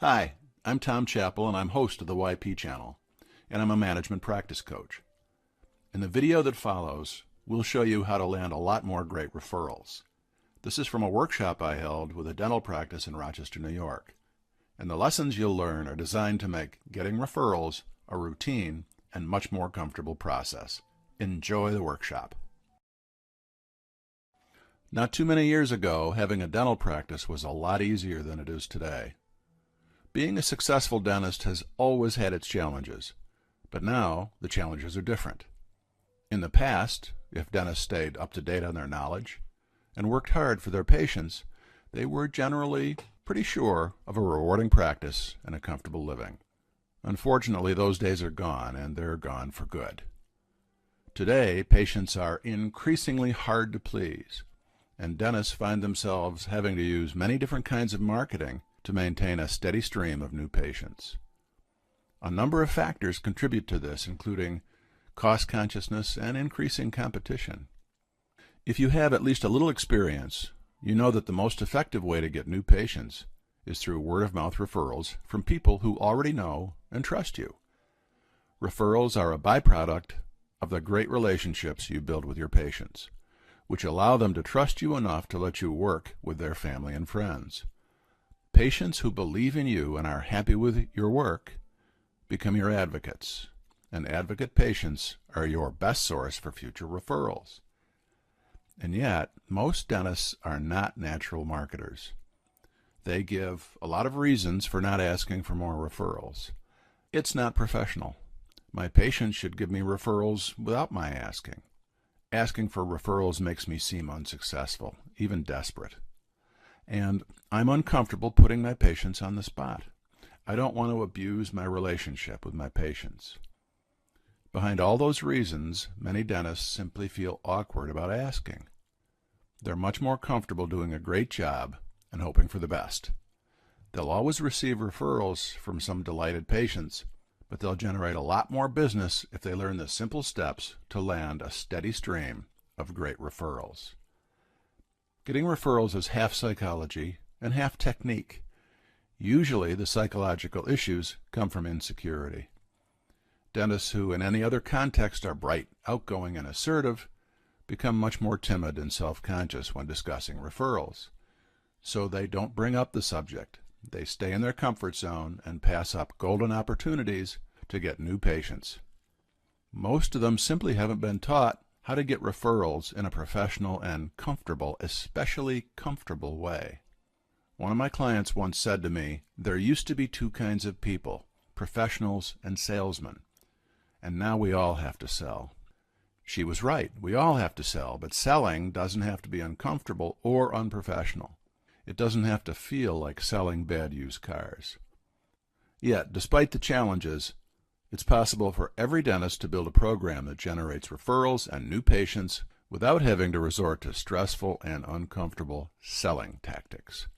Hi, I'm Tom Chapple and I'm host of the YP channel, and I'm a management practice coach. In the video that follows, we'll show you how to land a lot more great referrals. This is from a workshop I held with a dental practice in Rochester, New York, and the lessons you'll learn are designed to make getting referrals a routine and much more comfortable process. Enjoy the workshop. Not too many years ago, having a dental practice was a lot easier than it is today. Being a successful dentist has always had its challenges, but now the challenges are different. In the past, if dentists stayed up to date on their knowledge and worked hard for their patients, they were generally pretty sure of a rewarding practice and a comfortable living. Unfortunately, those days are gone, and they're gone for good. Today, patients are increasingly hard to please, and dentists find themselves having to use many different kinds of marketing to maintain a steady stream of new patients. A number of factors contribute to this, including cost consciousness and increasing competition. If you have at least a little experience, you know that the most effective way to get new patients is through word-of-mouth referrals from people who already know and trust you. Referrals are a byproduct of the great relationships you build with your patients, which allow them to trust you enough to let you work with their family and friends. Patients who believe in you and are happy with your work become your advocates, and advocate patients are your best source for future referrals. And yet, most dentists are not natural marketers. They give a lot of reasons for not asking for more referrals. It's not professional. My patients should give me referrals without my asking. Asking for referrals makes me seem unsuccessful, even desperate. And I'm uncomfortable putting my patients on the spot. I don't want to abuse my relationship with my patients. Behind all those reasons, many dentists simply feel awkward about asking. They're much more comfortable doing a great job and hoping for the best. They'll always receive referrals from some delighted patients, but they'll generate a lot more business if they learn the simple steps to land a steady stream of great referrals. Getting referrals is half psychology and half technique. Usually the psychological issues come from insecurity. Dentists who in any other context are bright, outgoing, and assertive become much more timid and self-conscious when discussing referrals. So they don't bring up the subject. They stay in their comfort zone and pass up golden opportunities to get new patients. Most of them simply haven't been taught how to get referrals in a professional and comfortable, especially comfortable way. One of my clients once said to me, "There used to be two kinds of people, professionals and salesmen, and now we all have to sell." She was right. We all have to sell, but selling doesn't have to be uncomfortable or unprofessional. It doesn't have to feel like selling bad used cars. Yet, despite the challenges, it's possible for every dentist to build a program that generates referrals and new patients without having to resort to stressful and uncomfortable selling tactics.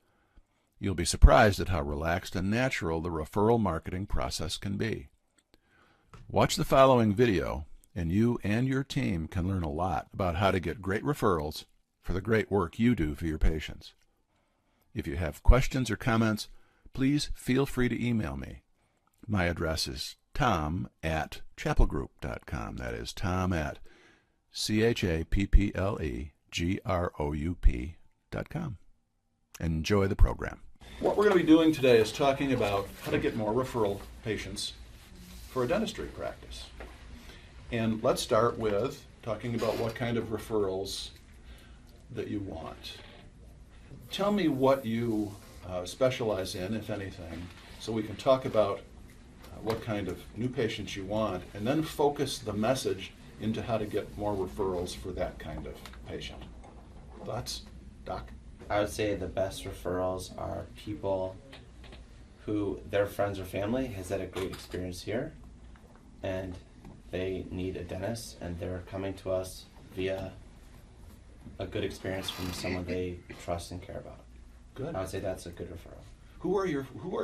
You'll be surprised at how relaxed and natural the referral marketing process can be. Watch the following video, and you and your team can learn a lot about how to get great referrals for the great work you do for your patients. If you have questions or comments, please feel free to email me. My address is tom@chapplegroup.com. That is tom@chapplegroup.com. Enjoy the program. What we're going to be doing today is talking about how to get more referral patients for a dentistry practice. And let's start with talking about what kind of referrals that you want. Tell me what you specialize in, if anything, so we can talk about what kind of new patients you want, and then focus the message into how to get more referrals for that kind of patient. Thoughts, Doc? I would say the best referrals are people who their friends or family has had a great experience here and they need a dentist and they're coming to us via a good experience from someone they trust and care about. Good. I would say that's a good referral. Who are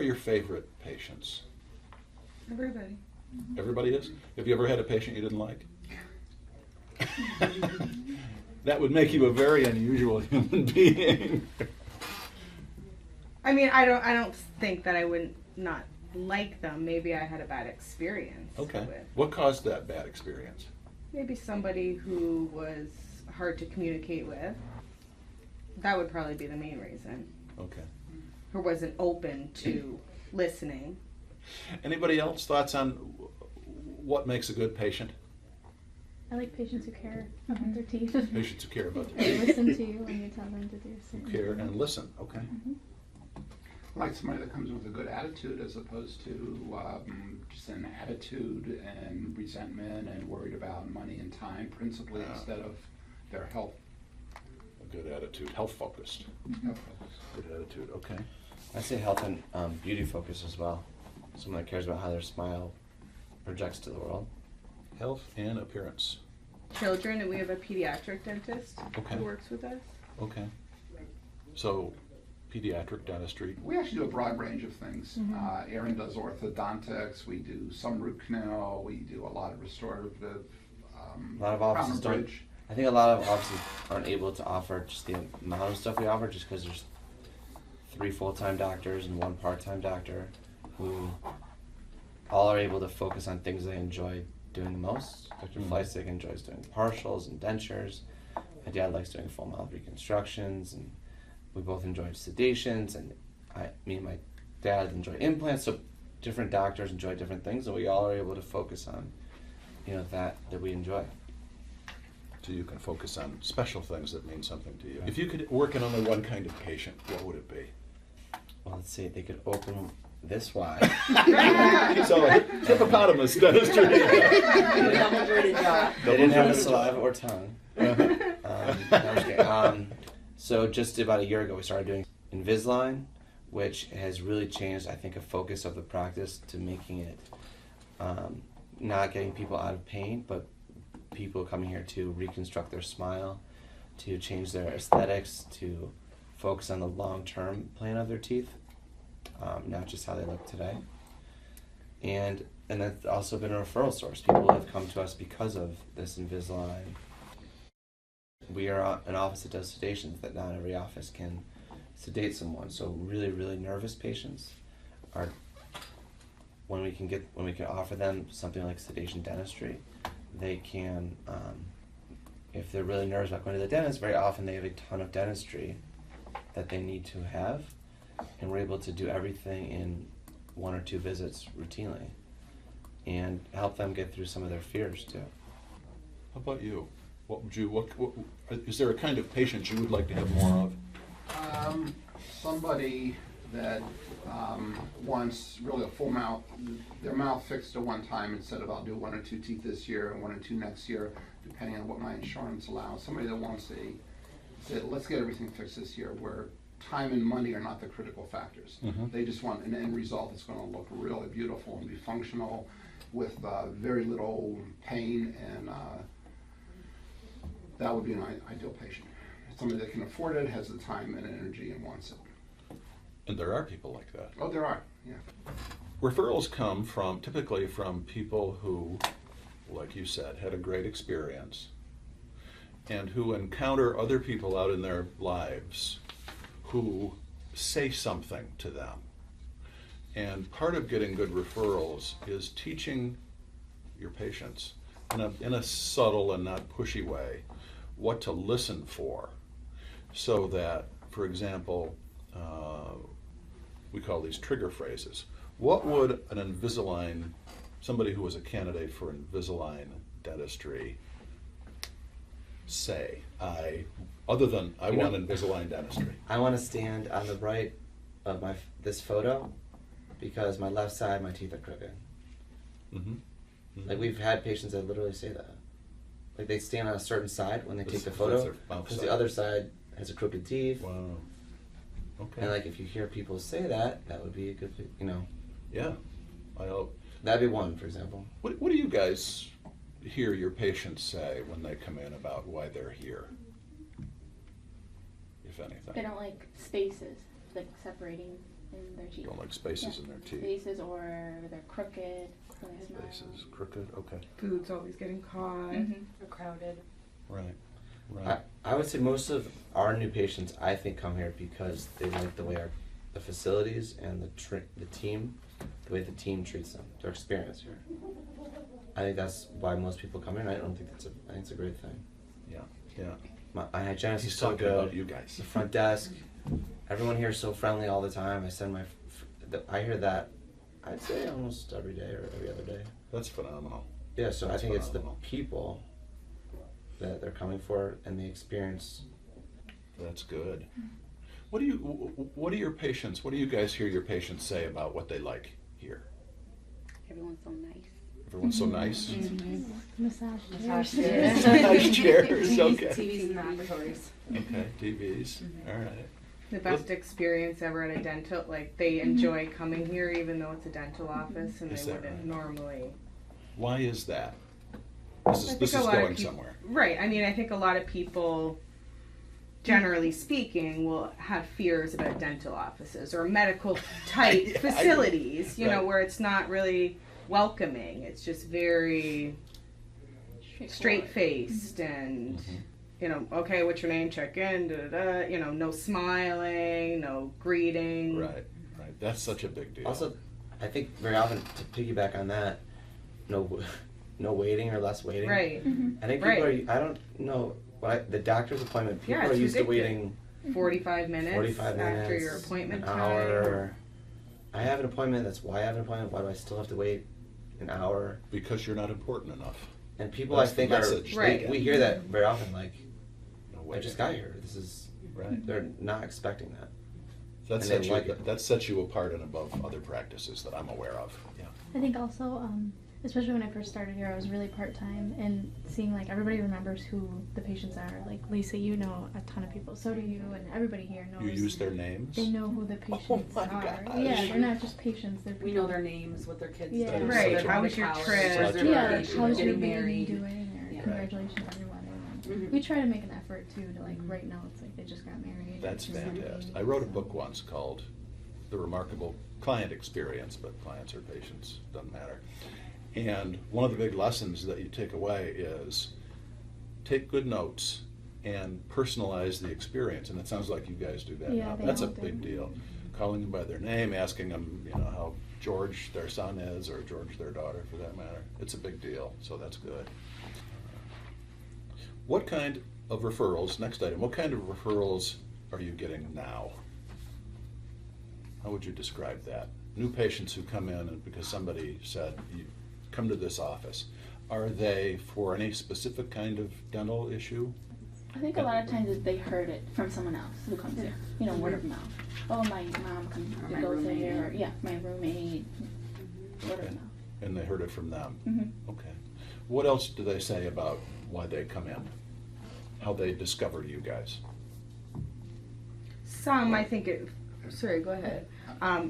your favorite patients? Everybody. Everybody is? Have you ever had a patient you didn't like? That would make you a very unusual human being. I mean, I don't think that I wouldn't not like them. Maybe I had a bad experience Okay. with What caused that bad experience? maybe somebody who was hard to communicate with. That would probably be the main reason. Okay. Or wasn't open to listening. Anybody else thoughts on what makes a good patient? I like patients who care about their teeth. Patients who care about They their listen to you when you tell them to do who certain care things. and listen. Okay. I like somebody that comes with a good attitude as opposed to just an attitude and resentment and worried about money and time principally instead of their health. A good attitude, health focused. Good attitude. Okay. I say health and beauty focus as well. Someone that cares about how their smile projects to the world. Health and appearance. Children, and we have a pediatric dentist Okay. who works with us. Okay. So, pediatric dentistry. We actually do a broad range of things. Erin does orthodontics, we do some root canal, we do a lot of restorative, A lot of crown offices and don't. bridge. I think a lot of offices aren't able to offer just the amount of stuff we offer, just because there's 3 full-time doctors and 1 part-time doctor who all are able to focus on things they enjoy doing the most. Dr. Fleisig enjoys doing partials and dentures. My dad likes doing full mouth reconstructions, and we both enjoy sedations. And me and my dad enjoy implants. So different doctors enjoy different things, and we all are able to focus on, that we enjoy. So you can focus on special things that mean something to you. If you could work in only one kind of patient, what would it be? Well, let's see. They could open this wide. So, hippopotamus dentistry. They didn't have a saliva or tongue. No, I'm just kidding. So just about a year ago, we started doing Invisalign, which has really changed, I think, a focus of the practice to making it not getting people out of pain, but people coming here to reconstruct their smile, to change their aesthetics, to focus on the long-term plan of their teeth, not just how they look today. And that's also been a referral source. People have come to us because of this Invisalign. We are an office that does sedations that not every office can sedate someone. So really, really nervous patients are, when we can offer them something like sedation dentistry, they can, if they're really nervous about going to the dentist, very often they have a ton of dentistry that they need to have, and we're able to do everything in 1 or 2 visits routinely and help them get through some of their fears too. How about you? What would you? What is there a kind of patient you would like to have more of? Somebody that wants really a full mouth, their mouth fixed at one time instead of I'll do 1 or 2 teeth this year and 1 or 2 next year, depending on what my insurance allows. Somebody that wants say, let's get everything fixed this year, where time and money are not the critical factors. They just want an end result that's going to look really beautiful and be functional with very little pain, and that would be an ideal patient. Somebody that can afford it, has the time and energy, and wants it. And there are people like that. Oh, there are, yeah. Referrals come typically from people who, like you said, had a great experience and who encounter other people out in their lives who say something to them. And part of getting good referrals is teaching your patients in a subtle and not pushy way what to listen for, so that, for example, we call these trigger phrases. What would an Invisalign, somebody who was a candidate for Invisalign dentistry, say? Other than I want Invisalign dentistry. I want to stand on the right of this photo because my left side, my teeth are crooked. Like we've had patients that literally say that. Like they stand on a certain side when they take the photo because the other side has a crooked teeth. Wow. Okay. And like if you hear people say that, that would be a good, Yeah. That'd be one, for example. What do you guys hear your patients say when they come in about why they're here, if anything? They don't like spaces, like separating in their teeth. Don't like spaces in their teeth. Spaces, or they're crooked when they smile. Spaces, crooked, okay. Food's always getting caught. Or crowded. Right, right. I would say most of our new patients, I think, come here because they like the way the facilities and the team, the way the team treats them, their experience here. I think that's why most people come in. I think it's a great thing. Yeah, yeah. My hygienist He's is so talking good. about you guys. The front desk, everyone here is so friendly all the time. I hear that, I'd say almost every day or every other day. That's phenomenal. Yeah, so That's I think it's the phenomenal. people that they're coming for and the experience. That's good. What do you guys hear your patients say about what they like here? Everyone's so nice. Everyone's so nice. Massage Massage chairs. chairs. Nice chairs, okay. TVs and operatories. Okay, TVs, all right. The best experience ever at a dental, like they enjoy coming here even though it's a dental office and Is they that wouldn't right? normally. Why is that? I This think is a lot of going peop- somewhere. Right. I mean, I think a lot of people, generally speaking, will have fears about dental offices or medical type Yeah, facilities, you know, right. where it's not really welcoming. It's just very straight faced and, Mhm. you know, okay, what's your name? Check in, da da da. You know, no smiling, no greeting. Right, right. That's such a big deal. Also, I think very often to piggyback on that, no waiting or less waiting. Right. I think people Right. are. I don't know. The doctor's appointment. People Yeah, are it's used ridiculous. to waiting 45 minutes 45 minutes after your appointment an time. hour. I have an appointment. That's why I have an appointment. Why do I still have to wait an hour? Because you're not important enough. And people, That's I think, the are. message they We get. hear that very often. Like, No I waiting. just got here. This is. Right. They're not expecting that. That And sets they you, like it. that sets you apart and above other practices that I'm aware of. Yeah. I think also, especially when I first started here, I was really part-time, and seeing like everybody remembers who the patients are. Like Lisa, you know a ton of people, so do you, and everybody here knows. You use their names? They know who the patients my are. gosh. Yeah, they're not just patients. They're We know their names, what their kids Yeah. do. Right, so they're how going was to your college, trip? where's their yeah, birthday, like, how's your getting baby married. doing, or Yeah. congratulations on your wedding. Mhm. We try to make an effort too to like right now it's like they just got married. That's Just fantastic. something. I wrote a book once called The Remarkable Client Experience, but clients or patients, doesn't matter. And one of the big lessons that you take away is take good notes and personalize the experience. And it sounds like you guys do that Yeah, now. they That's a all do. big deal. Calling them by their name, asking them, you know, how George their son is, or George their daughter for that matter. It's a big deal, so that's good. What kind of referrals, next item, what kind of referrals are you getting now? How would you describe that? New patients who come in and because somebody said, you come to this office, are they for any specific kind of dental issue? I think a lot of times they heard it from someone else who comes here. You know, word of mouth. Oh, my mom comes Or to my go roommate. here. Or, yeah, my roommate. Word Okay. of mouth. And they heard it from them? Mm-hmm. Okay. What else do they say about why they come in? How they discover you guys? Some, I think it, sorry, go ahead.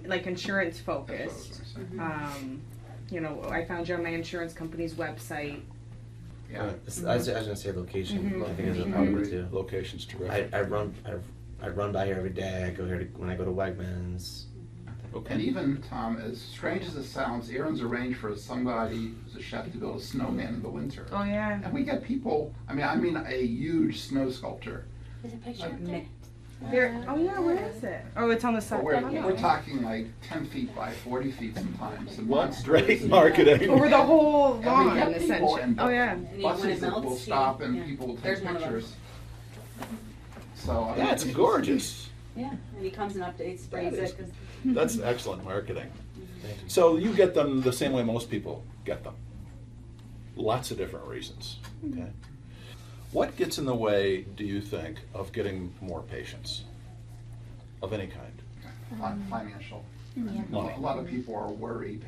Like insurance That's what I was focused. gonna say. You know, I found you on my insurance company's website. Yeah. I was going to say location. Mhm. I think is a Mhm. part of it too. Location's terrific. I run by here every day. I go here when I go to Wegmans. Okay. And even, Tom, as strange as it sounds, Aaron's arranged for somebody who's a chef to build a snowman in the winter. Oh, yeah. And we get people, I mean a huge snow sculptor. There's a picture Like, of it. There, oh, yeah, where is it? Oh, it's on the But side. we're talking like 10 feet by 40 feet sometimes. and What monsters great and- marketing. Over the whole And we lawn, get people essentially. and Oh, yeah. And when buses it that will melts, stop and yeah. people will take There's one of them. pictures. So, I mean, That's it's- gorgeous. Yeah, and he comes and updates, sprays That is- it. 'Cause That's excellent marketing. Thank you. So you get them the same way most people get them. Lots of different reasons. Okay. What gets in the way, do you think, of getting more patients of any kind? Financial. Yeah. Money. A lot of people are worried,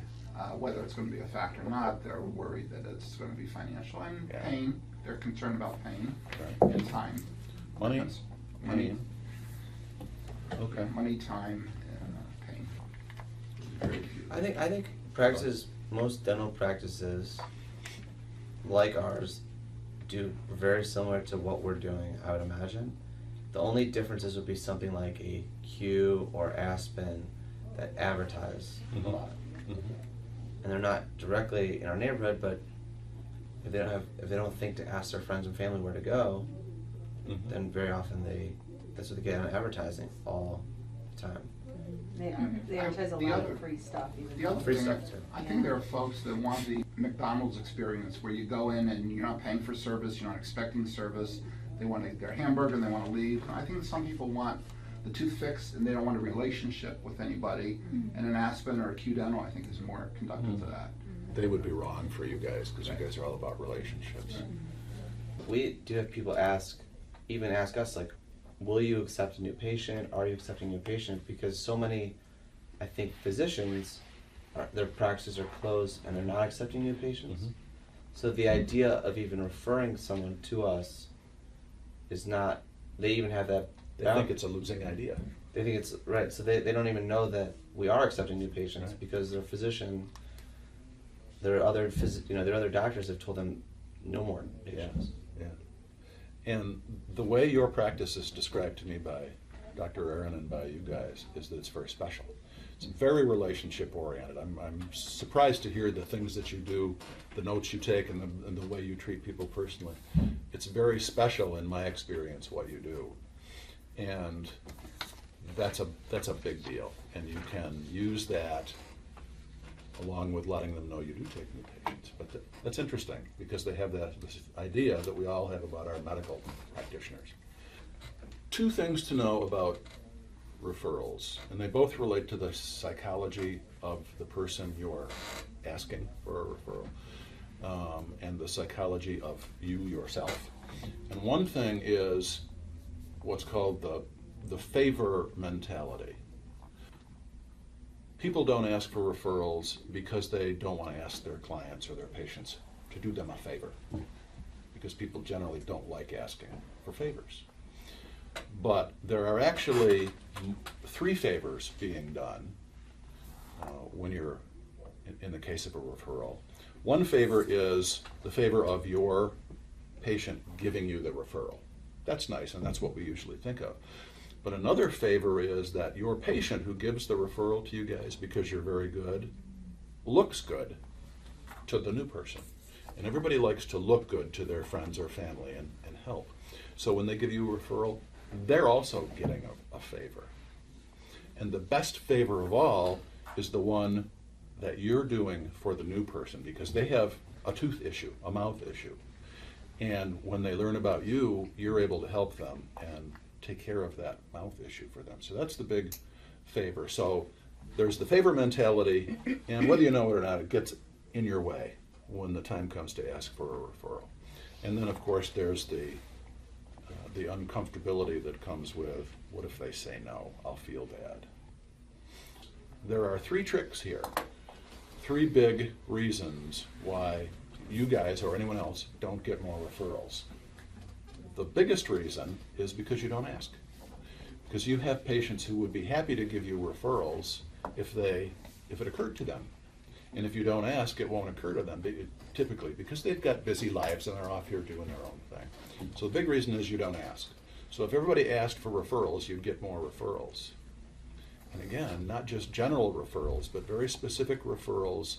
whether it's going to be a factor or not, they're worried that it's going to be financial and Yeah. pain. They're concerned about pain Right. and time. Money. That's- Money, Okay. money, time, and pain. Very few. I think practices, most dental practices, like ours, do very similar to what we're doing. I would imagine. The only differences would be something like a Q or Aspen that advertise Mhm. a lot, Mhm. and they're not directly in our neighborhood, but if they don't think to ask their friends and family where to go, Mhm. then very often that's what they get on advertising all the time. They advertise a The lot other- of free stuff even. The other Free thing, stuff, too. I think there are folks that want the McDonald's experience where you go in and you're not paying for service, you're not expecting service. They want their hamburger and they want to leave. I think some people want the tooth fixed and they don't want a relationship with anybody. And an Aspen or a Q Dental, I think, is more conducive to that. They would be wrong for you guys because you guys are all about relationships. We do have people ask us, like, will you accept a new patient? Are you accepting a new patient? Because so many, I think, physicians, their practices are closed and they're not accepting new patients. Mhm. So the idea of even referring someone to us is not, they even have that. They think it's a losing idea. They think it's right. So they don't even know that we are accepting new patients Right. because their physician, their other doctors have told them no more patients. Yeah. And the way your practice is described to me by Dr. Aaron and by you guys is that it's very special. It's very relationship oriented. I'm surprised to hear the things that you do, the notes you take, and the way you treat people personally. It's very special in my experience what you do, and that's a big deal. And you can use that along with letting them know you do take new patients. But that's interesting because they have this idea that we all have about our medical practitioners. Two things to know about referrals, and they both relate to the psychology of the person you're asking for a referral, and the psychology of you yourself. And one thing is what's called the favor mentality. People don't ask for referrals because they don't want to ask their clients or their patients to do them a favor, because people generally don't like asking for favors. But there are actually 3 favors being done when you're in the case of a referral. One favor is the favor of your patient giving you the referral. That's nice, and that's what we usually think of. But another favor is that your patient who gives the referral to you guys because you're very good looks good to the new person. And everybody likes to look good to their friends or family and help. So when they give you a referral, they're also getting a favor. And the best favor of all is the one that you're doing for the new person, because they have a tooth issue, a mouth issue. And when they learn about you, you're able to help them and take care of that mouth issue for them. So that's the big favor. So there's the favor mentality, and whether you know it or not, it gets in your way when the time comes to ask for a referral. And then, of course, there's the uncomfortability that comes with, what if they say no? I'll feel bad. There are 3 tricks here, 3 big reasons why you guys or anyone else don't get more referrals. The biggest reason is because you don't ask. Because you have patients who would be happy to give you referrals if it occurred to them. And if you don't ask, it won't occur to them, typically, because they've got busy lives and they're off here doing their own thing. So the big reason is you don't ask. So if everybody asked for referrals, you'd get more referrals. And again, not just general referrals, but very specific referrals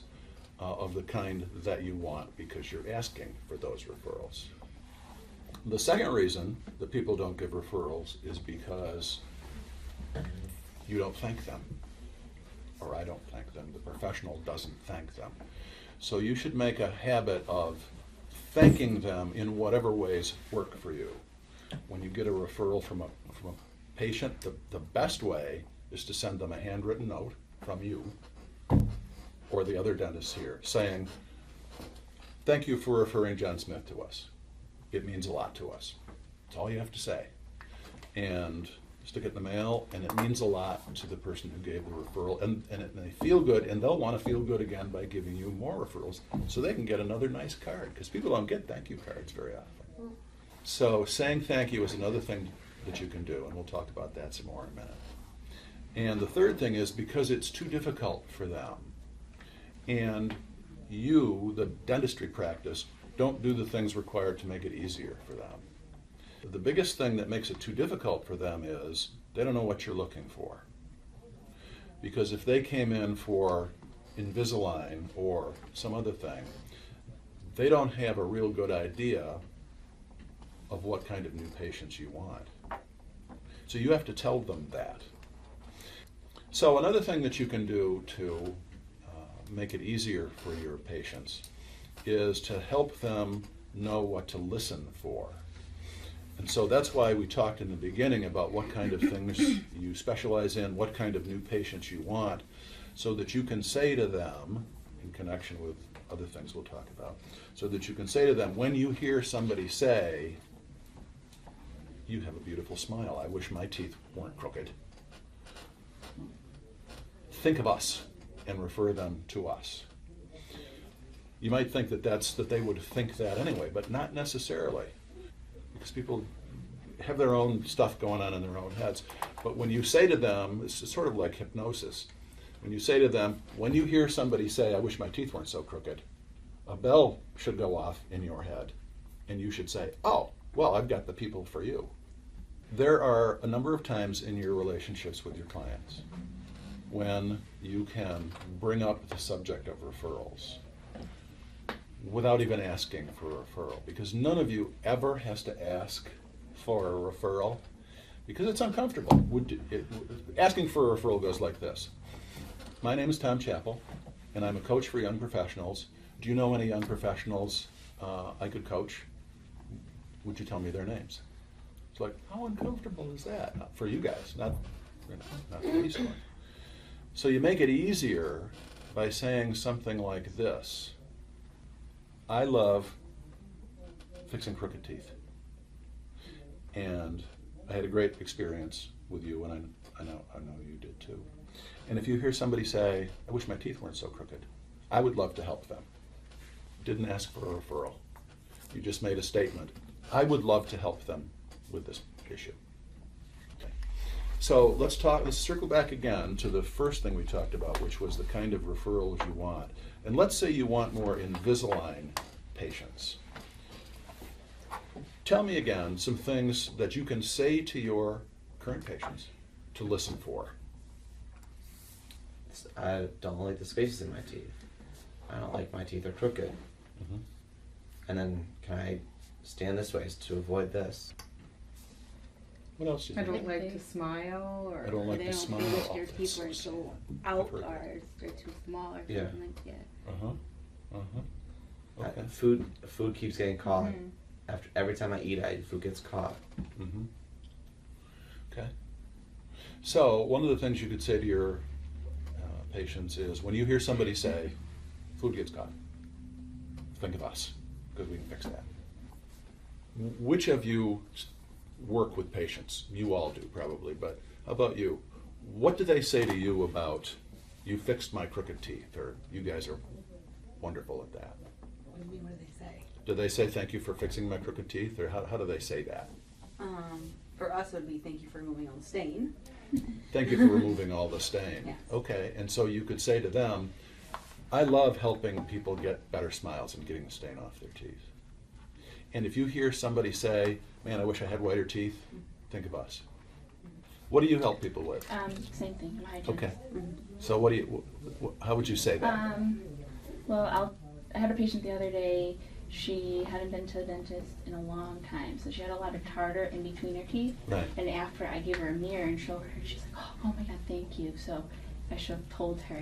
of the kind that you want, because you're asking for those referrals. The second reason that people don't give referrals is because you don't thank them, or I don't thank them. The professional doesn't thank them. So you should make a habit of thanking them in whatever ways work for you. When you get a referral from a patient, the best way is to send them a handwritten note from you or the other dentists here saying, "Thank you for referring John Smith to us. It means a lot to us." That's all you have to say. And stick it in the mail, and it means a lot to the person who gave the referral, and they feel good, and they'll want to feel good again by giving you more referrals so they can get another nice card, because people don't get thank you cards very often. So saying thank you is another thing that you can do, and we'll talk about that some more in a minute. And the third thing is because it's too difficult for them, and you, the dentistry practice, don't do the things required to make it easier for them. The biggest thing that makes it too difficult for them is they don't know what you're looking for. Because if they came in for Invisalign or some other thing, they don't have a real good idea of what kind of new patients you want. So you have to tell them that. So another thing that you can do to make it easier for your patients is to help them know what to listen for. And so that's why we talked in the beginning about what kind of things you specialize in, what kind of new patients you want, so that you can say to them, in connection with other things we'll talk about, so that you can say to them, when you hear somebody say, "You have a beautiful smile, I wish my teeth weren't crooked," think of us and refer them to us. You might think that they would think that anyway, but not necessarily, because people have their own stuff going on in their own heads. But when you say to them, it's sort of like hypnosis. When you say to them, when you hear somebody say, "I wish my teeth weren't so crooked," a bell should go off in your head, and you should say, "Oh, well, I've got the people for you." There are a number of times in your relationships with your clients when you can bring up the subject of referrals without even asking for a referral, because none of you ever has to ask for a referral because it's uncomfortable. Asking for a referral goes like this. "My name is Tom Chapple, and I'm a coach for young professionals. Do you know any young professionals I could coach? Would you tell me their names?" It's like, how uncomfortable is that? Not for you guys, not for me. So you make it easier by saying something like this: "I love fixing crooked teeth, and I had a great experience with you, and I know you did too. And if you hear somebody say, 'I wish my teeth weren't so crooked,' I would love to help them." Didn't ask for a referral. You just made a statement. I would love to help them with this issue. Okay. So let's circle back again to the first thing we talked about, which was the kind of referrals you want. And let's say you want more Invisalign patients. Tell me again some things that you can say to your current patients to listen for. I don't like the spaces in my teeth. I don't like my teeth are crooked. Mm-hmm. And then, can I stand this way to avoid this? What else do you I think? don't like to smile, or I don't like They to don't smile. feel like Oh, their that's teeth were sad. so I've out heard or that. they're too small or Yeah. something like that. Okay. Food keeps getting caught. Mhm. Every time I eat, food gets caught. Mm-hmm. Okay. So one of the things you could say to your patients is, when you hear somebody say, "Food gets caught," think of us, because we can fix that. Which of you work with patients? You all do probably, but how about you? What do they say to you about, "You fixed my crooked teeth," or "You guys are wonderful at that"? What do you mean, what do they say? Do they say, "Thank you for fixing my crooked teeth," or how do they say that? For us, it would be thank you for removing all the stain. "Thank you for removing all the stain." Yes. Okay, and so you could say to them, "I love helping people get better smiles and getting the stain off their teeth." And if you hear somebody say, "Man, I wish I had whiter teeth," think of us. What do you help people with? Same thing. I'm a hygienist. Okay. So how would you say that? Well, I had a patient the other day. She hadn't been to a dentist in a long time, so she had a lot of tartar in between her teeth. Right. And after I gave her a mirror and showed her, she's like, "Oh my God, thank you." So I should have told her,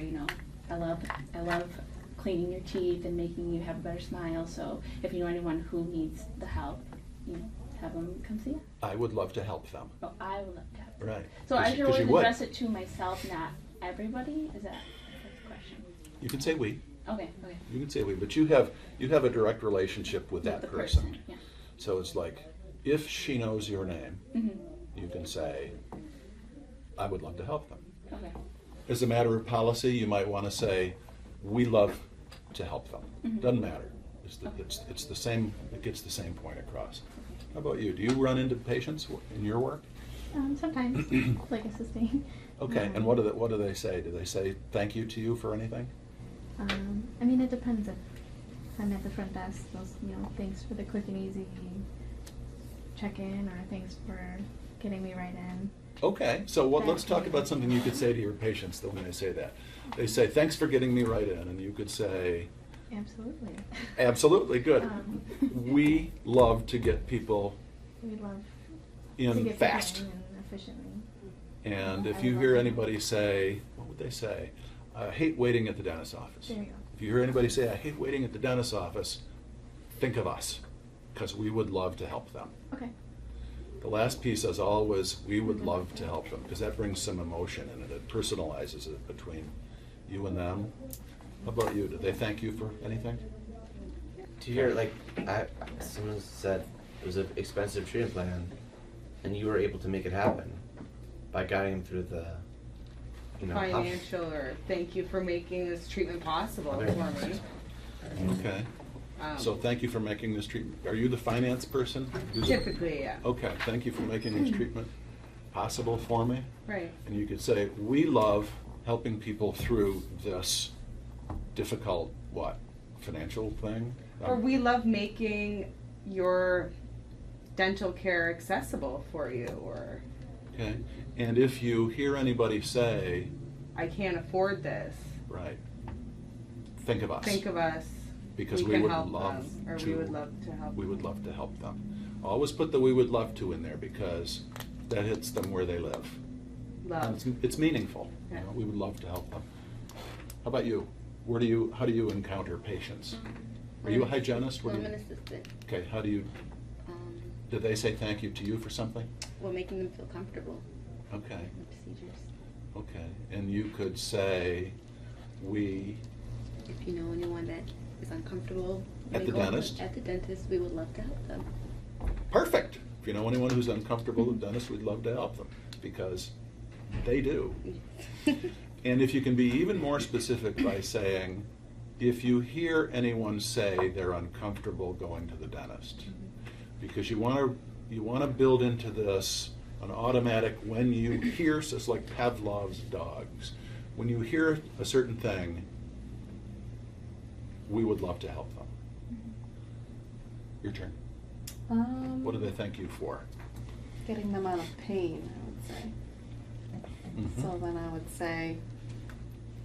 I love cleaning your teeth and making you have a better smile. So if you know anyone who needs the help, have them come see you. I would love to help them. Oh, I would love to help. Right. So I 'Cause should always you would. address it to myself, not everybody. That's the question? You can say "we." Okay. You can say "we," but you have a direct relationship with that the person. Yeah. So it's like, if she knows your name, Mm-hmm. you can say, "I would love to help them." Okay. As a matter of policy, you might want to say, "We love to help them." Mhm. Doesn't matter. It's the same. It gets the same point across. How about you? Do you run into patients in your work? Sometimes, like assisting. Okay. And what do they say? Do they say thank you to you for anything? I mean, it depends. If I'm at the front desk, those, thanks for the quick and easy check-in, or thanks for getting me right in. Okay. So let's talk about something you could say to your patients when they say that. They say, "Thanks for getting me right in," and you could say, Absolutely. "Absolutely, good. We love to get people We love in to get fast." people in efficiently. And if you hear anybody say, what would they say? I hate waiting at the dentist's office. There you go. If you hear anybody say, I hate waiting at the dentist's office, think of us, because we would love to help them. Okay. The last piece is always, we would love to help them, because that brings some emotion in it. It personalizes it between you and them. How about you? Did they thank you for anything? Do you hear, like, someone said it was an expensive treatment plan, and you were able to make it happen by guiding them through the, Financial, or thank you for making this treatment possible Very for nice. me. Okay. So thank you for making this treatment. Are you the finance person? Typically, yeah. Okay, thank you for making this treatment possible for me. Right. And you could say, we love helping people through this difficult, financial thing? Or we love making your dental care accessible for you, or Okay, and if you hear anybody say, I can't afford this, right, think of us. think of us. Because we can would help love them, or to. we would love to help We them. would love to help them. Always put the "we would love to" in there, because that hits them where they live. And Love. it's meaningful. Yeah. We would love to help them. How about you? How do you encounter patients? Are you a hygienist? What I'm do an you? assistant. Okay, how do you, did they say thank you to you for something? Well, making them feel comfortable Okay, with procedures. okay. And you could say, we, If you know anyone that is uncomfortable At the going dentist? At the dentist, we would love to help them. perfect. If you know anyone who's uncomfortable with dentists, we'd love to help them, because they do. And if you can be even more specific by saying, if you hear anyone say they're uncomfortable going to the dentist, because you want to build into this an automatic, when you hear, so it's like Pavlov's dogs, when you hear a certain thing, we would love to help them. Your turn. What do they thank you for? Getting them out of pain, I would say. Mhm. So then I would say,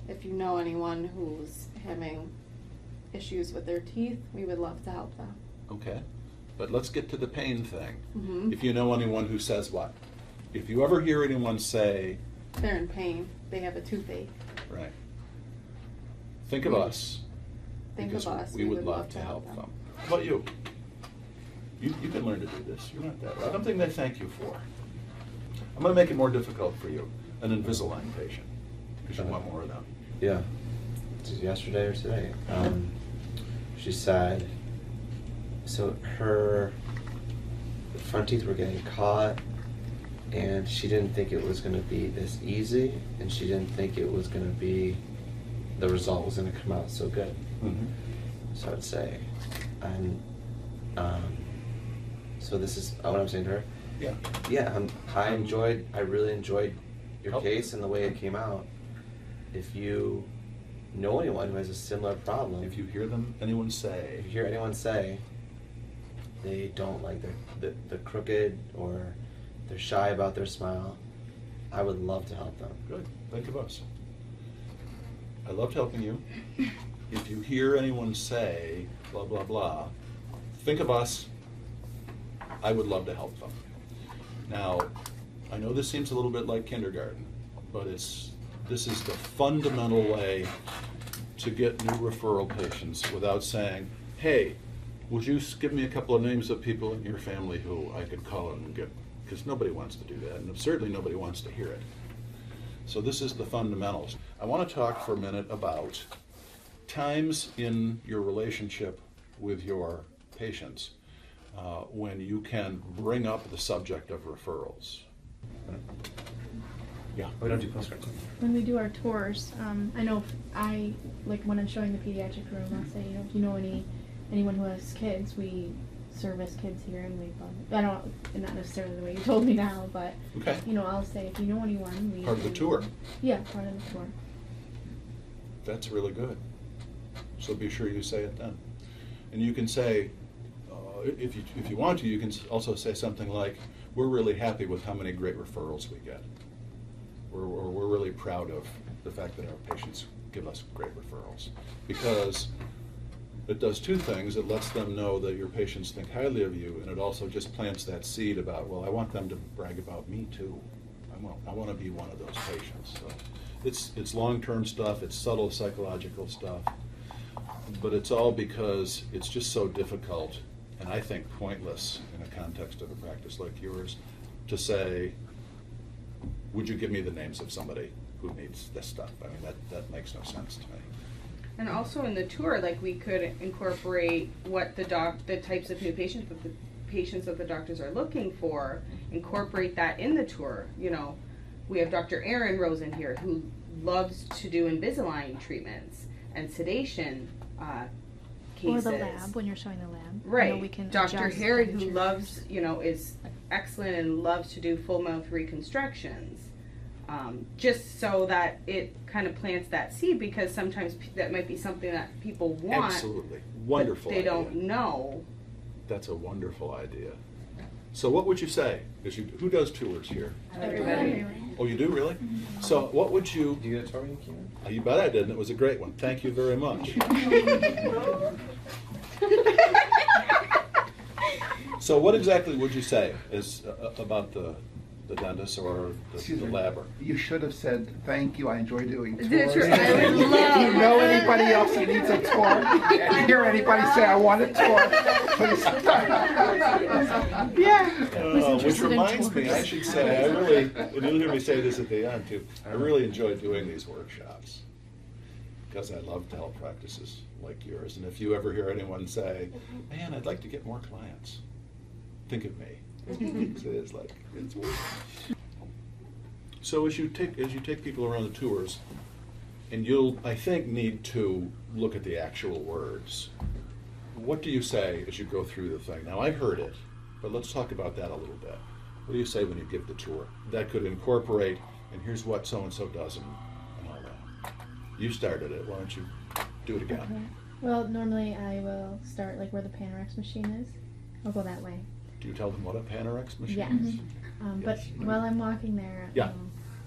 if you know anyone who's having issues with their teeth, we would love to help them. Okay, but let's get to the pain thing. Mhm. If you know anyone who says what? If you ever hear anyone say, They're in pain, they have a toothache. right, think of us. Think because of us, we would love to help them. How about you? You can learn to do this. You're not that. Something they thank you for. I'm going to make it more difficult for you. An Invisalign patient, because you want more of them. Yeah. This is yesterday or today. She said, so her front teeth were getting caught, and she didn't think it was going to be this easy, and she didn't think it was going to be, the result was going to come out so good. Mm-hmm. So I'd say, and so this is what I'm saying to her. Yeah. Yeah, I really enjoyed your Oh. case and the way it came out. If you know anyone who has a similar problem, If you hear anyone if say, you hear anyone say they don't like the crooked, or they're shy about their smile, I would love to help them. good, think of us. I loved helping you. If you hear anyone say, blah, blah, blah, think of us. I would love to help them. Now, I know this seems a little bit like kindergarten, but this is the fundamental way to get new referral patients without saying, hey, would you give me a couple of names of people in your family who I could call and get, because nobody wants to do that, and certainly nobody wants to hear it. So this is the fundamentals. I want to talk for a minute about times in your relationship with your patients when you can bring up the subject of referrals. Yeah. We don't do postcards. When we do our tours, I know when I'm showing the pediatric room, I'll say, if you know anyone who has kids, we service kids here, and not necessarily the way you told me now, but Okay. I'll say, if you know anyone, Part of the tour. Yeah, part of the tour. That's really good. So be sure you say it then. And you can say, if you want to, you can also say something like, we're really happy with how many great referrals we get. We're really proud of the fact that our patients give us great referrals. Because it does two things. It lets them know that your patients think highly of you, and it also just plants that seed about, well, I want them to brag about me too. I I want to be one of those patients. So it's long-term stuff, it's subtle psychological stuff, but it's all because it's just so difficult, and I think pointless in a context of a practice like yours, to say, would you give me the names of somebody who needs this stuff? I mean, that makes no sense to me. And also in the tour, like, we could incorporate what the types of new patients that the doctors are looking for, incorporate that in the tour. You know, we have Dr. Aaron Rosen here who loves to do Invisalign treatments and sedation cases. Or the lab, when you're showing the lab. Right. You know, we can Dr. adjust Harry, the who chairs. loves, you know, is excellent and loves to do full mouth reconstructions. Just so that it kind of plants that seed, because sometimes that might be something that people want. Absolutely. Wonderful But they idea. don't know. That's a wonderful idea. So what would you say? Who does tours here? Everybody. Oh, you do, really? So what would you... Do you get a tour when you came in? You bet I did, and it was a great one. Thank you very much. So what exactly would you say is about the dentist or Excuse the me. labber? You should have said, thank you, I enjoy doing tours. That's right. I would If you love- know anybody else who needs a tour, if you hear anybody say, I want a tour, please. Yeah. Who's Which interested in reminds me, I tours? should say, and you'll hear me say this at the end too, I really enjoy doing these workshops because I love dental practices like yours. And if you ever hear anyone say, man, I'd like to get more clients, think of me. It's like, it's worth it. So as you take people around the tours, and you'll, I think, need to look at the actual words. What do you say as you go through the thing? Now, I've heard it, but let's talk about that a little bit. What do you say when you give the tour? That could incorporate, and here's what so-and-so does, and all that. You started it, why don't you do it again? Okay. Well, normally I will start like where the Panorex machine is. I'll go that way. Do you tell them what a Panorex machine Yes. is? But Yes. while I'm walking there, Yeah.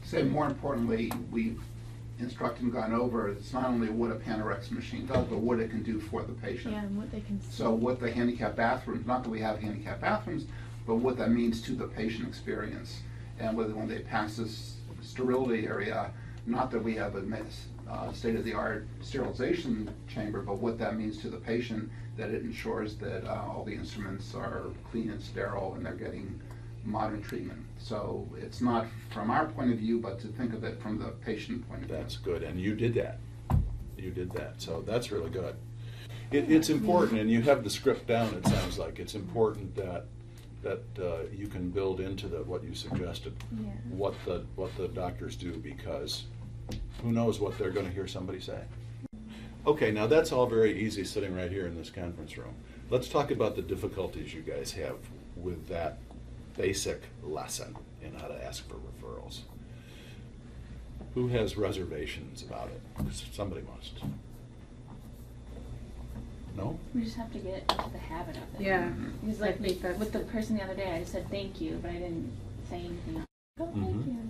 Say more importantly, we've instructed and gone over, it's not only what a Panorex machine does, but what it can do for the patient. yeah, and what they can see. So what the handicap bathrooms, not that we have handicap bathrooms, but what that means to the patient experience. And whether when they pass this sterility area, not that we have a state-of-the-art sterilization chamber, but what that means to the patient, that it ensures that all the instruments are clean and sterile and they're getting modern treatment. So it's not from our point of view, but to think of it from the patient point of view. That's good, and you did that. You did that, so that's really good. It's important, and you have the script down, it sounds like. It's important that you can build into what you suggested, Yeah. what the doctors do, because who knows what they're going to hear somebody say. Okay, now that's all very easy sitting right here in this conference room. Let's talk about the difficulties you guys have with that basic lesson in how to ask for referrals. Who has reservations about it? Somebody must. No? We just have to get into the habit of it. Yeah. Because I like think that's with the person the other day, I just said thank you, but I didn't say anything else. Oh, thank Mhm. you.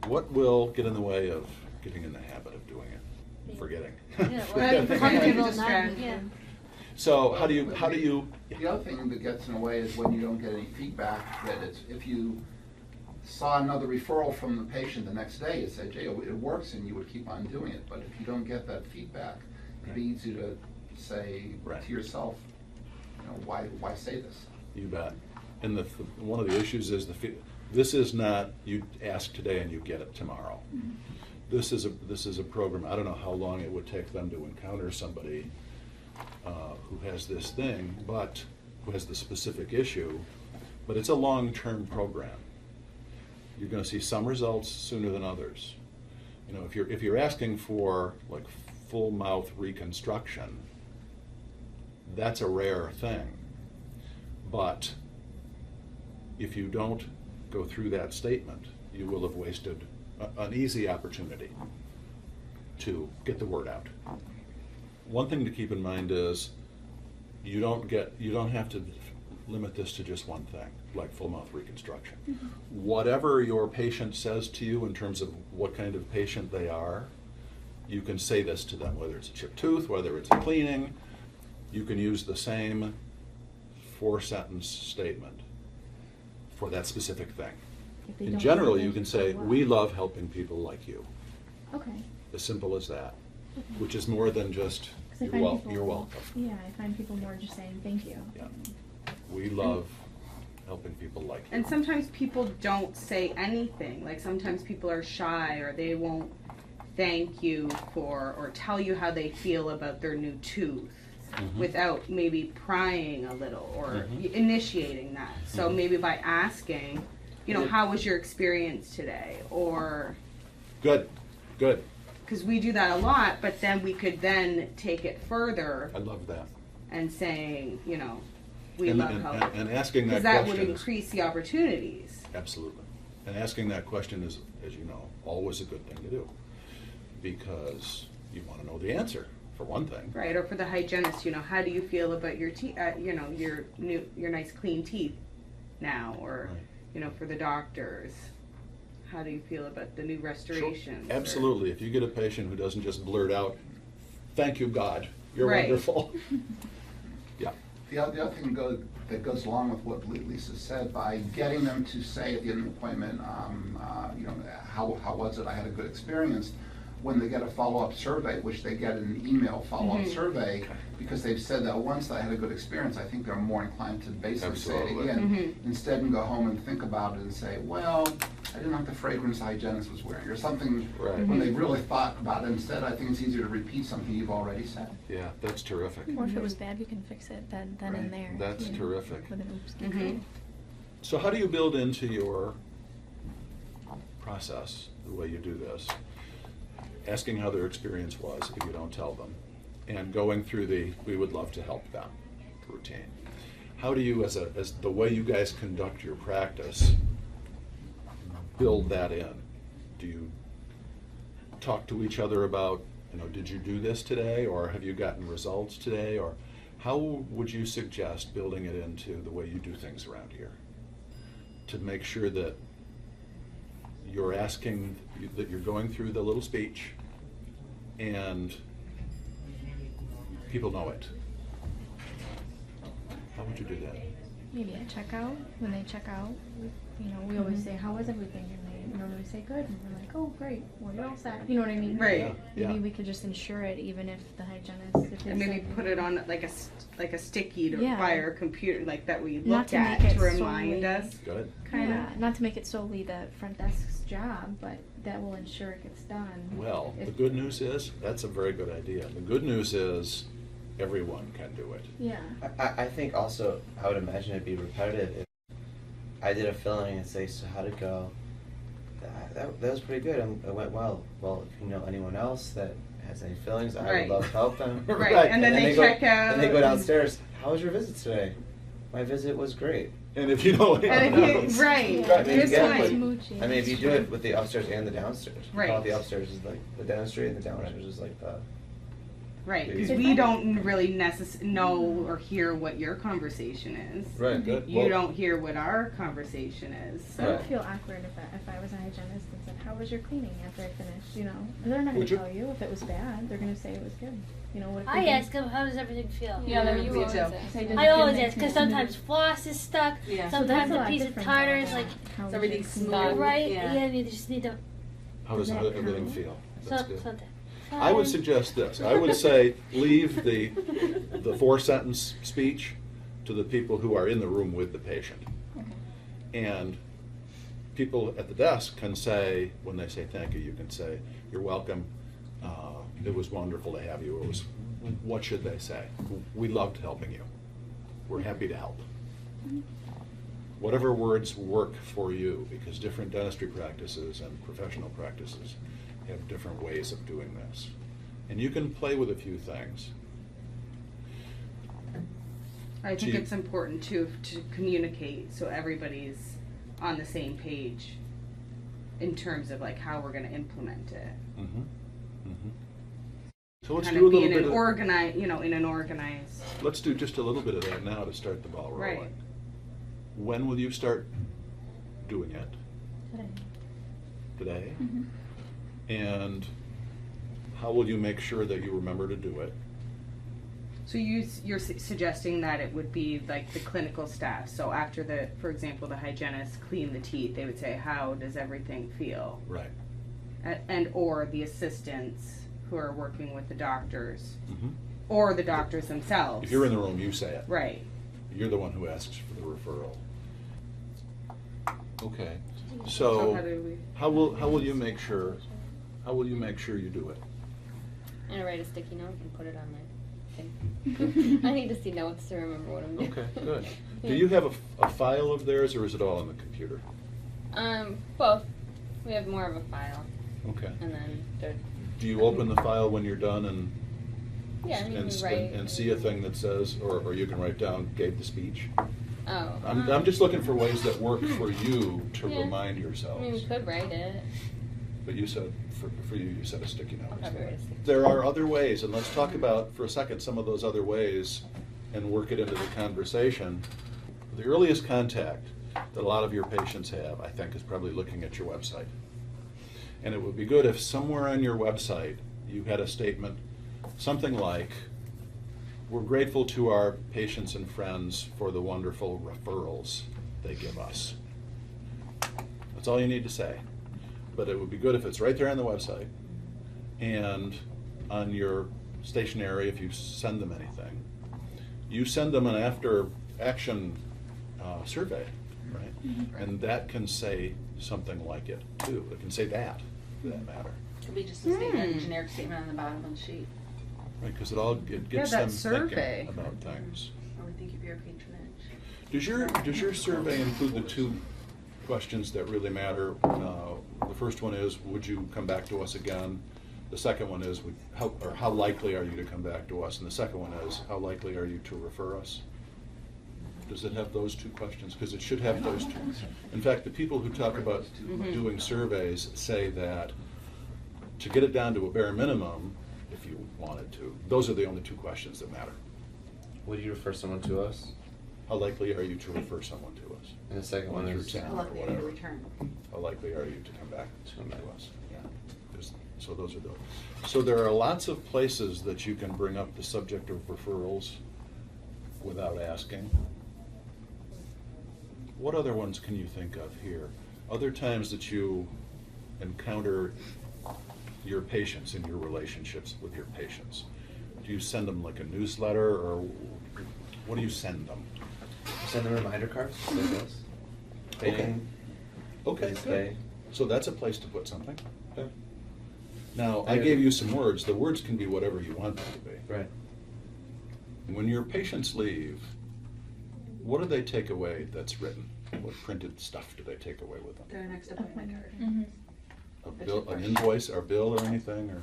What will get in the way of getting in the habit of doing it? Forgetting. Cognitive distraction. Yeah. So how do you? The other thing that gets in the way is when you don't get any feedback, that it's, if you saw another referral from the patient the next day, you say, Jay, it works, and you would keep on doing it. But if you don't get that feedback, it'd be easy to say Right. to yourself, you know, why say this? You bet. And one of the issues is this is not you ask today and you get it tomorrow. Mm-hmm. This is a program. I don't know how long it would take them to encounter somebody who has this thing, but who has the specific issue. But it's a long-term program. You're going to see some results sooner than others. You know, if you're asking for like full mouth reconstruction, that's a rare thing. But if you don't go through that statement, you will have wasted an easy opportunity to get the word out. One thing to keep in mind is you don't have to limit this to just one thing, like full mouth reconstruction. Mm-hmm. Whatever your patient says to you in terms of what kind of patient they are, you can say this to them, whether it's a chipped tooth, whether it's a cleaning. You can use the same 4-sentence statement for that specific thing. if they In don't general, know, you then can so say, what? we love helping people like you. Okay. As simple as that. Okay. Which is more than just, 'Cause I you're, find wel- people- you're welcome. Yeah, I find people more just saying thank you. Yeah. We love helping people like you. And sometimes people don't say anything. Like sometimes people are shy or they won't thank you for or tell you how they feel about their new tooth Mhm. without maybe prying a little or Mhm. initiating that. So Mhm. maybe by asking, you know, Yeah. how was your experience today? Or Good, good. because we do that a lot, but then we could then take it further I love that. and saying, you know, we And- love and- help. and asking that Because that would question is- increase the opportunities. Absolutely. And asking that question is, as you know, always a good thing to do. Because you want to know the answer, for one thing. Right, or for the hygienist, you know, how do you feel about your teeth, you know, your nice clean teeth now? Or, Right. you know, for the doctors, how do you feel about the new restorations? Sure. Absolutely. If you get a patient who doesn't just blurt out, "Thank you, God, you're Right. wonderful." Yeah. The other thing that goes along with what Lisa said, by getting them to say at the end of the appointment, you know, how was it? I had a good experience. When they get a follow-up survey, which they get an email follow-up Mhm. survey, because they've said that once, that I had a good experience, I think they're more inclined to basically say Absolutely. it again, Mhm. instead and go home and think about it and say, well, I didn't like the fragrance the hygienist was wearing, or something. Right. When they really thought about it, instead, I think it's easier to repeat something you've already said. Yeah, that's terrific. Or if it was bad, we can fix it then Right. and there. That's you know, terrific. With an oops. Mhm. So how do you build into your process, the way you do this, asking how their experience was if you don't tell them, and going through the "we would love to help them" routine? How do you, as the way you guys conduct your practice, build that in? Do you talk to each other about, you know, did you do this today, or have you gotten results today, or how would you suggest building it into the way you do things around here to make sure that you're asking, that you're going through the little speech and people know it? How would you do that? Maybe at checkout, when they check out, you know, we always Mhm. say, how was everything? And they normally say good, and we're like, oh, great, well, you're all set. You know what I mean? Right. Yeah, Maybe yeah. we could just ensure it, even if the hygienist, if they And maybe said- put it on like a sticky to Yeah. by our computer, like that we Not look to at make it to remind solely- us. Good. Kind Yeah, of. not to make it solely the front desk's job, but that will ensure it gets done. Well, the If- good news is, that's a very good idea. The good news is, everyone can do it. Yeah. I think also, I would imagine it'd be repetitive if I did a filling and say, so how'd it go? That was pretty good. It went well. Well, if you know anyone else that has any fillings, I Right. would love to help them. Right, and then they go, check out And they go and- downstairs. How was your visit today? My visit was great. And if you know And anyone if else. you, right, Right, maybe just get like, like- Smooching. I mean, if you do it with the upstairs and the downstairs. You call it the Right. upstairs is like the dentistry and the downstairs is like the... right, because If we I- don't really know or hear what your conversation is. Right, good. You Well, don't hear what our conversation is. I would So. Right. feel awkward if I was a hygienist and said, how was your cleaning after I finished, you know? And they're not Would gonna you- tell you if it was bad, they're gonna say it was good. You know, what if they I didn't- ask them, how does everything feel? Yeah, Yeah, you me always too. ask. Say, does I it always feel ask, because nice and sometimes smooth? floss is stuck, Yeah. So sometimes that's a a lot piece of different tartar than is like, how was everything's your smooth. cleaning? right? Yeah. Yeah, you just need to, how does Does that everything count? feel? That's good. something. I would suggest this. I would say, leave the 4-sentence speech to the people who are in the room with the patient. And people at the desk can say, when they say thank you, you can say, you're welcome. It was wonderful to have you. It was, what should they say? We loved helping you. We're happy to help. Whatever words work for you, because different dentistry practices and professional practices have different ways of doing this. And you can play with a few things. I think Gee. it's important to communicate so everybody's on the same page in terms of like how we're going to implement it. Mm-hmm. Mm-hmm. So let's Kind do a of be little in bit an of, organized, in an organized. let's do just a little bit of that now to start the ball rolling. Right. When will you start doing it? Today. Today? Mhm. And how will you make sure that you remember to do it? So you're suggesting that it would be like the clinical staff. So after for example, the hygienist cleaned the teeth, they would say, "How does everything feel?" Right. And or the assistants who are working with the doctors, Mm-hmm. or the doctors themselves. If you're in the room, you say it. Right. You're the one who asks for the referral. Okay. So So how do we? how will you make sure? How will you make sure you do it? I'm gonna write a sticky note and put it on my thing. I need to see notes to remember what I'm doing. Okay, good. Yeah. Do you have a file of theirs, or is it all on the computer? Both. We have more of a file, Okay. and then they're. Do you open the file when you're done and Yeah, I mean, we write. and see a thing that says, or you can write down, gave the speech? Oh. I'm just looking for ways that work for you to Yeah. remind I yourselves. mean, we could write it. But you said, for you said a sticky note. I'll probably write a sticky There are other ways, and let's talk about, for a second, some of those other ways and work it into the conversation. The earliest contact that a lot of your patients have, I think, is probably looking at your website. And it would be good if somewhere on your website you had a statement, something like, "We're grateful to our patients and friends for the wonderful referrals they give us." That's all you need to say. But it would be good if it's right there on the website and on your stationery if you send them anything. You send them an after-action survey, right? Mm-hmm. And that can say something like it too. It can say that, for that matter. It'll be just a statement, generic statement on the bottom of the sheet. Right, because it gets that them survey. thinking about things. Or we thank you for your patronage. Does your survey include the two questions that really matter? The first one is, would you come back to us again? The second one is, how likely are you to come back to us? And the second one is, how likely are you to refer us? Does it have those two questions? Because it should have those two. In fact, the people who talk about doing surveys say that to get it down to a bare minimum, if you wanted to, those are the only two questions that matter. Would you refer someone to us? How likely are you to refer someone to us? And the second one Through is town How or likely are you to whatever. return? How likely are you to come back to us? Yeah. So those are those. So there are lots of places that you can bring up the subject of referrals without asking. What other ones can you think of here? Other times that you encounter your patients in your relationships with your patients. Do you send them like a newsletter, or what do you send them? send them reminder cards. Like this. Paying. Okay, Please good. pay. So that's a place to put something. Okay. Now, I gave you some words. The words can be whatever you want them to be. Right. When your patients leave, what do they take away that's written? What printed stuff do they take away with them? Their next appointment card. Mm-hmm. A bill, an invoice, or bill, or anything, or?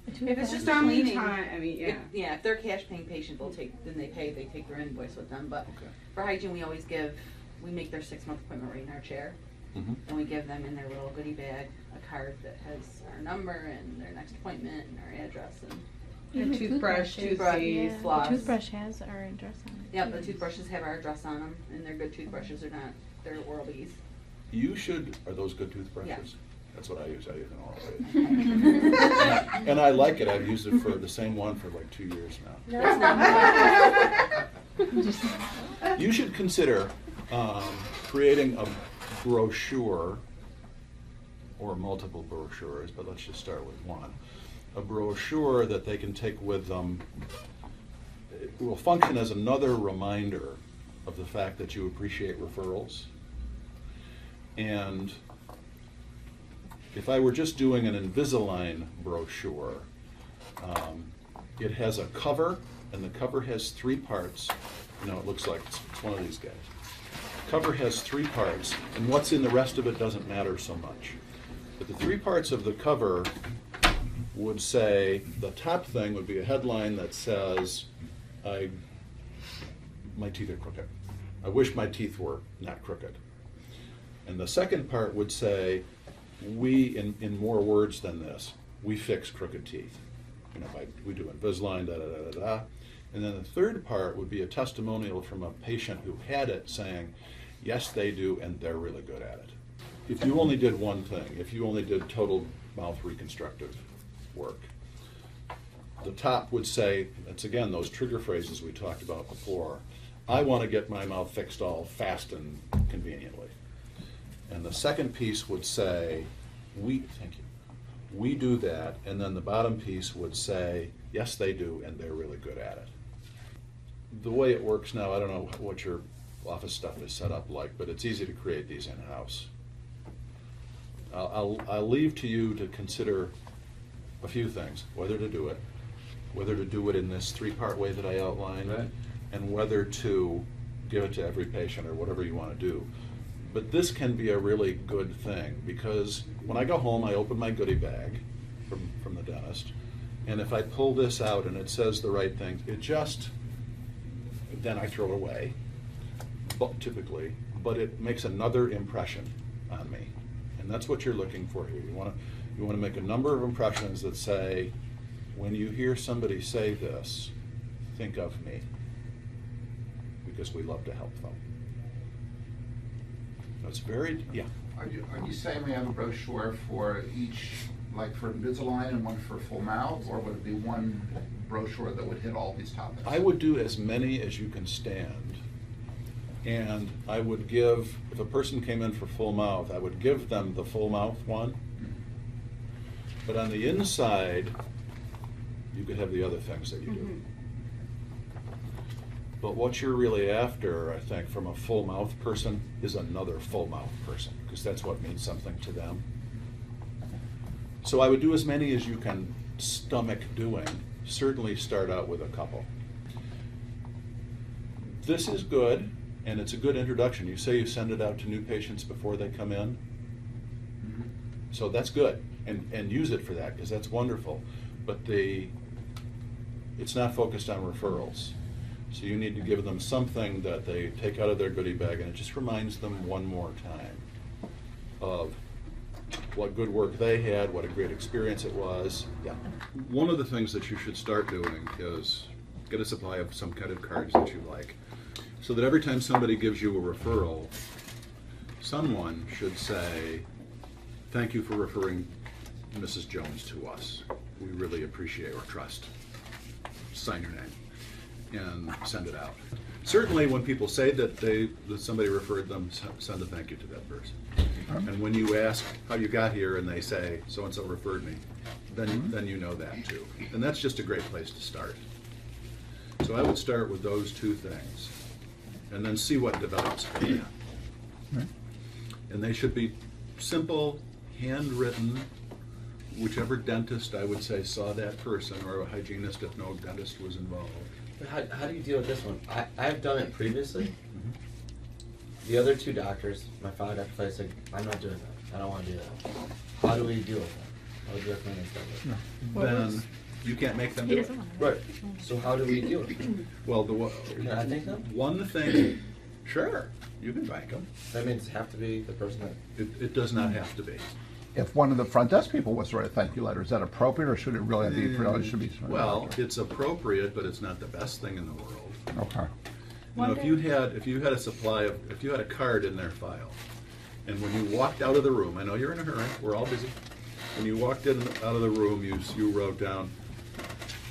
If it's just They're on cleaning. time, I mean, yeah. Yeah, if they're a cash paying patient, they take their invoice with them, but Okay. for hygiene, we make their 6-month appointment right in our chair. Mhm. And we give them in their little goodie bag a card that has our number and their next appointment and our address and. A toothbrush, Toothbrush. toothpaste. Yeah, floss. the toothbrush has our address on it. Yep, the toothbrushes have our address on them, and they're good toothbrushes, they're Oral-B's. You should, are those good toothbrushes? Yeah. That's what I use an Oral-B. And I like it. I've used it for the same one for like 2 years now. No, it's not. You should consider creating a brochure, or multiple brochures, but let's just start with one. A brochure that they can take with them. It will function as another reminder of the fact that you appreciate referrals. And if I were just doing an Invisalign brochure, it has a cover, and the cover has 3 parts. You know, it looks like it's one of these guys. The cover has 3 parts, and what's in the rest of it doesn't matter so much. But the 3 parts of the cover would say, the top thing would be a headline that says, my teeth are crooked. I wish my teeth were not crooked. And the second part would say, we, in more words than this, we fix crooked teeth. You know, we do Invisalign, da da da da da. And then the third part would be a testimonial from a patient who had it saying, yes, they do, and they're really good at it. If you only did one thing, if you only did total mouth reconstructive work, the top would say, It's again, those trigger phrases we talked about before. I want to get my mouth fixed all fast and conveniently. And the second piece would say, thank you, we do that, and then the bottom piece would say, yes, they do, and they're really good at it. The way it works now, I don't know what your office stuff is set up like, but it's easy to create these in-house. I'll leave to you to consider a few things, whether to do it in this three-part way that I outlined, Right. and whether to give it to every patient or whatever you want to do. But this can be a really good thing, because when I go home, I open my goodie bag from the dentist, and if I pull this out and it says the right thing, then I throw it away, typically, but it makes another impression on me. And that's what you're looking for here. You want to make a number of impressions that say, when you hear somebody say this, think of me, because we love to help them. That's very, yeah. Are you saying we have a brochure for each, like for Invisalign and one for full mouth, or would it be one brochure that would hit all these topics? I would do as many as you can stand. And I would give, if a person came in for full mouth, I would give them the full mouth one. But on the inside, you could have the other things that you do. But what you're really after, I think, from a full mouth person is another full mouth person, because that's what means something to them. So I would do as many as you can stomach doing. Certainly start out with a couple. This is good, and it's a good introduction. You say you send it out to new patients before they come in. So that's good, and use it for that, because that's wonderful. But it's not focused on referrals. So you need to give them something that they take out of their goodie bag, and it just reminds them one more time of what good work they had, what a great experience it was. Yeah. One of the things that you should start doing is get a supply of some kind of cards that you like, so that every time somebody gives you a referral, someone should say, thank you for referring Mrs. Jones to us. We really appreciate your trust. Sign your name and send it out. Certainly when people say that somebody referred them, send a thank you to that person. And when you ask how you got here and they say, so-and-so referred me, then you know that too. And that's just a great place to start. So I would start with those two things and then see what develops from that. Right. And they should be simple, handwritten. Whichever dentist, I would say, saw that person, or a hygienist if no dentist was involved. How do you deal with this one? I've done it previously. The other two doctors, my father got the place, like, I'm not doing that. I don't want to do that. How do we deal with that? How would you recommend they start with? Then you can't make them do it. Right. So how do we deal with it? Well, Can I thank them? one thing, sure, you can thank them. That means it have to be the person that. It does not have to be. If one of the front desk people was to write a thank you letter, is that appropriate, or should it really be? It should be. Well, it's appropriate, but it's not the best thing in the world. Okay. You know, if you had a supply of, if you had a card in their file, and when you walked out of the room, I know you're in a hurry, we're all busy. When you walked out of the room, you wrote down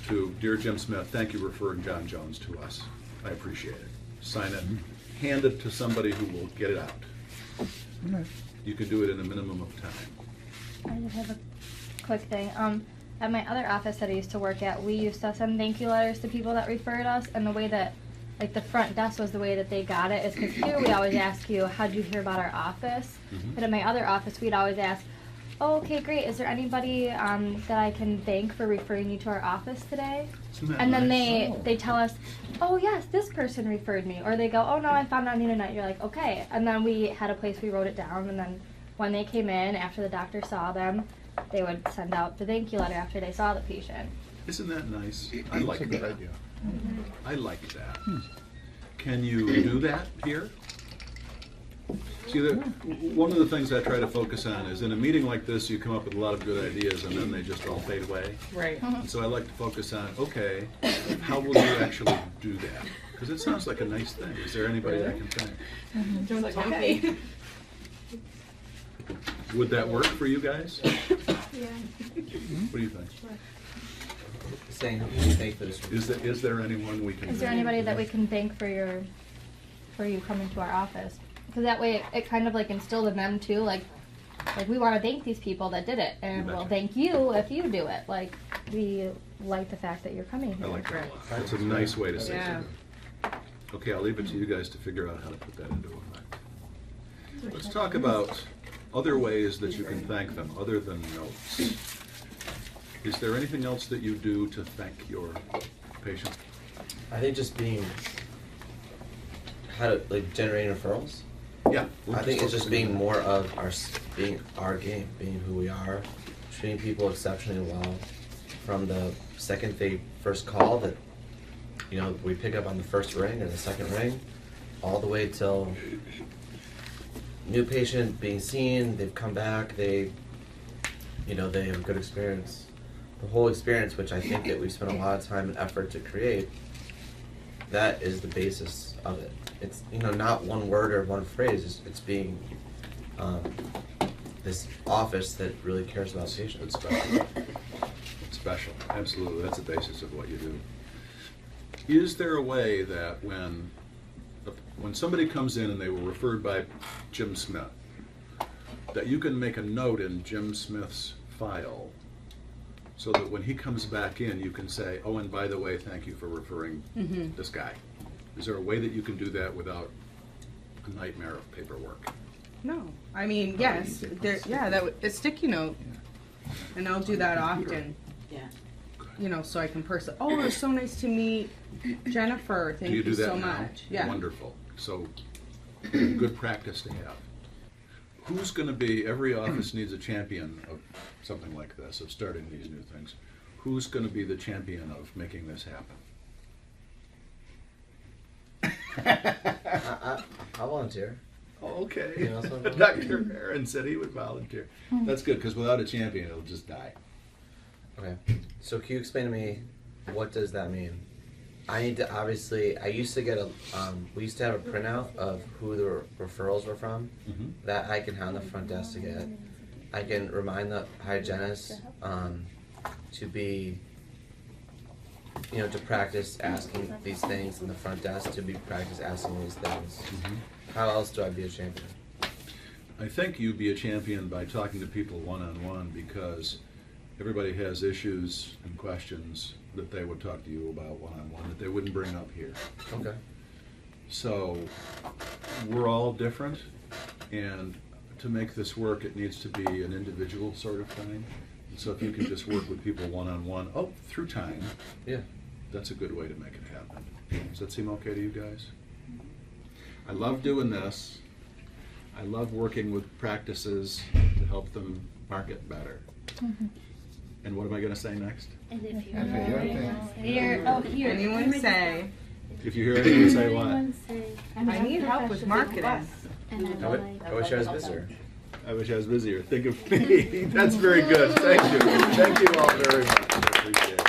to Dear Jim Smith, thank you for referring John Jones to us. I appreciate it. Sign it, hand it to somebody who will get it out. Right. You can do it in a minimum of time. I just have a quick thing. At my other office that I used to work at, we used to send thank you letters to people that referred us, and the way that, like, the front desk was the way that they got it is because here we always ask you, how'd you hear about our office? But at my other office, we'd always ask, oh, okay, great, is there anybody that I can thank for referring you to our office today? And then they tell us, oh yes, this person referred me. Or they go, oh no, I found it on the internet. You're like, okay. And then we had a place we wrote it down, and then when they came in, after the doctor saw them, they would send out the thank you letter after they saw the patient. Isn't that nice? I like That's a good that. idea. I like that. Can you do that here? See, one of the things I try to focus on is in a meeting like this, you come up with a lot of good ideas and then they just all fade away. Right. And so I like to focus on, okay, how will you actually do that? Because it sounds like a nice thing. Is there anybody I can thank? Jones like, okay. Would that work for you guys? Yeah. What do you think? saying who you thank for this. Is there anyone we can? Is there anybody that we can thank for you coming to our office? Because that way it kind of like instilled in them too, like we want to thank these people that did it, and we'll thank you if you do it. Like, we like the fact that you're coming here. I like that. That's a nice way to say something. Okay, I'll leave it to you guys to figure out how to put that into effect. Let's talk about other ways that you can thank them, other than notes. Is there anything else that you do to thank your patient? I think just being, generating referrals. Yeah. I think it's just being more of being our game, being who we are, treating people exceptionally well. From the second they first call that, we pick up on the first ring or the second ring, all the way till new patient being seen, they've come back, they have a good experience. The whole experience, which I think that we've spent a lot of time and effort to create, that is the basis of it. It's, not one word or one phrase, it's being this office that really cares about patients. It's special. It's special, absolutely. That's the basis of what you do. Is there a way that when somebody comes in and they were referred by Jim Smith, that you can make a note in Jim Smith's file so that when he comes back in, you can say, oh, and by the way, thank you for referring this guy? Is there a way that you can do that without a nightmare of paperwork? No, I mean, yes, a sticky note, and I'll do that often. Yeah. So I can oh, it was so nice to meet Jennifer. Thank you so much. Yeah. Wonderful. So, good practice to have. Who's going to be, every office needs a champion of something like this, of starting these new things. Who's going to be the champion of making this happen? I'll volunteer. Oh, okay. You know, Dr. Aaron said he would volunteer. That's good, because without a champion, it'll just die. Okay. So can you explain to me, what does that mean? I need to, obviously, I used to get we used to have a printout of who the referrals were from, that I can have on the front desk to get. I can remind the hygienist to be, to practice asking these things in the front desk, to be practice asking these things. How else do I be a champion? I think you be a champion by talking to people one-on-one, because everybody has issues and questions that they would talk to you about one-on-one that they wouldn't bring up here. Okay. So we're all different, and to make this work, it needs to be an individual sort of thing. So if you can just work with people one-on-one, through time, that's a good way to make it happen. Does that seem okay to you guys? I love doing this. I love working with practices to help them market better. And what am I going to say next? And if you hear anyone say, if you hear anyone say what? I need help with marketing. I wish I was busier. I wish I was busier. Think of me. That's very good. Thank you. Thank you all very much. I appreciate it.